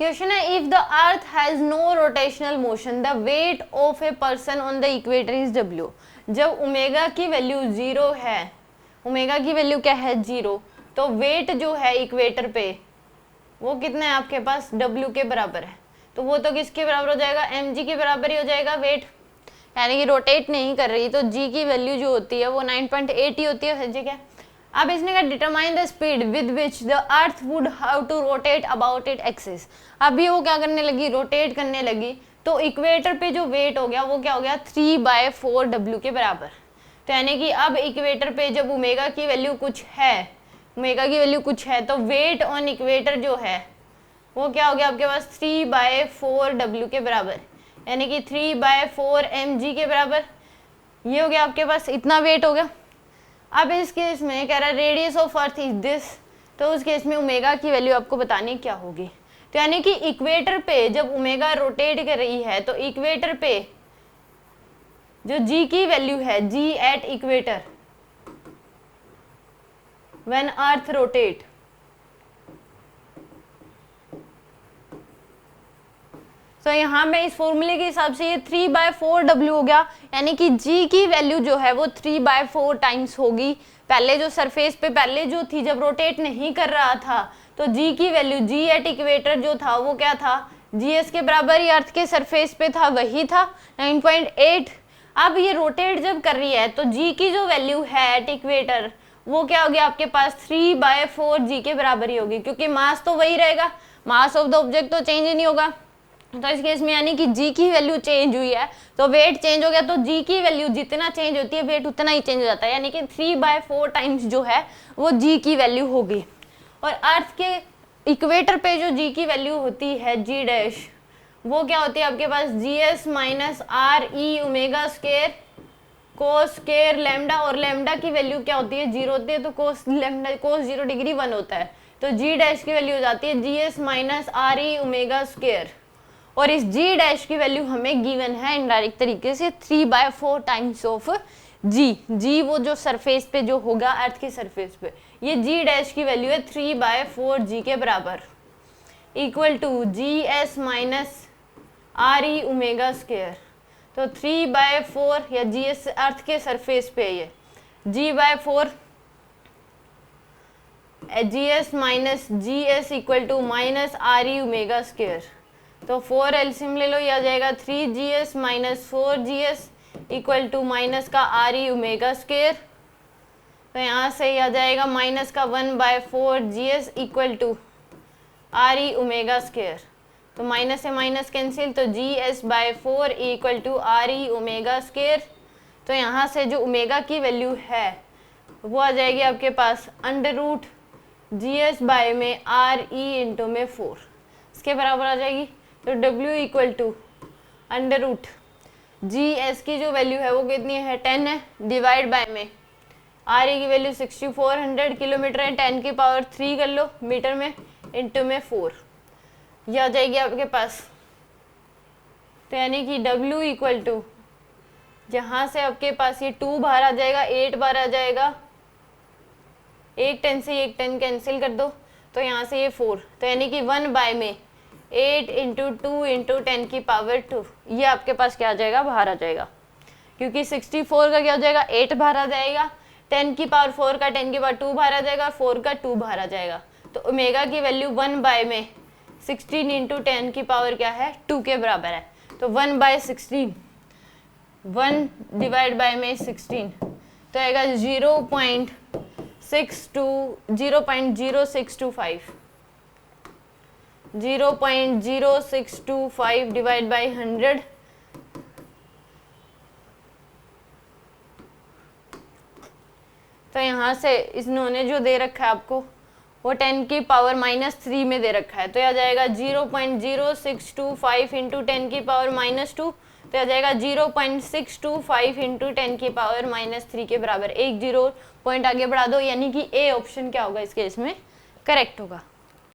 Question है, if the earth has no rotational motion the weight of a person on the equator is W. जब omega की value 0 है, omega की value क्या है 0, तो वेट जो है इक्वेटर पे वो कितना है आपके पास W के बराबर है। तो वो तो किसके बराबर हो जाएगा, mg के बराबर ही हो जाएगा वेट, यानी कि रोटेट नहीं कर रही, तो g की वैल्यू जो होती है वो 9.8 ही होती है। ठीक है, अब इसने कहा determine the speed with which the earth would have to rotate about it axis. अभी वो क्या करने लगी, रोटेट करने लगी, तो इक्वेटर पे जो वेट हो गया वो क्या हो गया 3/4W के बराबर। तो यानी कि अब इक्वेटर पे जब ओमेगा की वैल्यू कुछ है, ओमेगा की वैल्यू कुछ है, तो वेट ऑन इक्वेटर जो है वो क्या हो गया आपके पास 3/4W के बराबर, यानी कि 3/4 mg के बराबर। ये हो गया आपके पास, इतना वेट हो गया। अब इस केस में कह रहा है radius of earth is this, तो उस केस में ओमेगा की वैल्यू आपको बतानी क्या होगी। तो यानी कि इक्वेटर पे जब ओमेगा रोटेट कर रही है, तो इक्वेटर पे जो g की वैल्यू है, g at equator when earth rotate, तो यहाँ में इस फॉर्मूले के हिसाब से ये 3/4W हो गया, यानी कि g की वैल्यू जो है वो 3/4 टाइम्स होगी। पहले जो सरफेस पे पहले जो थी जब रोटेट नहीं कर रहा था, तो g की वैल्यू g एट इक्वेटर जो था वो क्या था, gs के बराबर ही अर्थ के सरफेस पे था, वही था 9.8। अब ये रोटेट जब कर रही है तो g की जो वैल्यू है एट इक्वेटर वो क्या हो गया आपके पास 3/4 g के बराबर ही होगी, क्योंकि मास तो वही रहेगा, मास ऑफ द ऑब्जेक्ट तो चेंज ही नहीं होगा। तो इस केस में यानी कि g की वैल्यू चेंज हुई है तो वेट चेंज हो गया, तो g की वैल्यू जितना चेंज होती है वेट उतना ही चेंज हो जाता है, यानी कि 3/4 टाइम्स जो है वो g की वैल्यू होगी। और अर्थ के इक्वेटर पे जो g की वैल्यू होती है g डैश, वो क्या होती है आपके पास GS minus RE omega square cos square lambda, और लैम्डा की वैल्यू क्या होती है 0 होती है, तो कोस लैम्डा कोस 0 डिग्री 1 होता है, तो g डैश की वैल्यू हो जाती है GS minus RE omega square. और इस g डैश की वैल्यू हमें गिवन है इनडायरेक्ट तरीके से 3/4 टाइम्स ऑफ g वो जो सरफेस पे जो होगा अर्थ की सरफेस पे, ये g डैश की वैल्यू है 3/4 g के बराबर, equal to GS minus RE omega square. तो 3/4 या GS अर्थ के सरफेस पे ये g/4 GS minus GS equal to minus RE omega square. तो 4 एलसीएम ले लो, ये आ जाएगा 3GS minus 4GS equal to minus का RE ओमेगा स्क्वायर। तो यहाँ से ये आ जाएगा माइनस का 1/4 GS equal to RE omega square. तो माइनस से माइनस कैंसिल, तो GS/4 equal to RE omega square. तो यहाँ से जो ओमेगा की वैल्यू है वो आ जाएगी आपके पास अंडर रूट GS बाय में RE इंटू में 4, इसके बराबर आ जाएगी। तो W equal to under root GS की जो वैल्यू है वो कितनी है 10 है, डिवाइड बाय में RE की वैल्यू 6400 किलोमीटर है, 10 की पावर 3 कर लो मीटर में, इंटू में 4, ये आ जाएगी आपके पास। तो यानी कि W इक्वल टू जहाँ से आपके पास ये 2 बाहर आ जाएगा, 8 बाहर आ जाएगा, एक 10 से एक 10 कैंसिल कर दो, तो यहाँ से ये 4, तो यानी कि 1 बाय में 8 इंटू 2 इंटू 10 की पावर 2, ये आपके पास क्या आ जाएगा बाहर आ जाएगा, क्योंकि 64 का क्या हो जाएगा 8 बाहर आ जाएगा, 10 की पावर 4 का 10 की पावर 2 बाहर आ जाएगा, 4 का 2 बाहर आ जाएगा। तो ओमेगा की वैल्यू 1 बाय में 16 इंटू 10 की पावर क्या है 2 के बराबर है। तो 1/16, 1 डिवाइड बाय में 16, तो आएगा 0.0625 0.0625 डिवाइड बाय 100, तो यहाँ से इन्होंने जो दे रखा है आपको वो 10 की पावर -3 में दे रखा है, तो यह आ जाएगा 0.0625 इंटू 10 की पावर -2, तो आ जाएगा 0.625 इंटू 10 की पावर -3 के बराबर। एक 0 पॉइंट आगे बढ़ा दो, यानी कि ए ऑप्शन क्या होगा इस केस में करेक्ट होगा।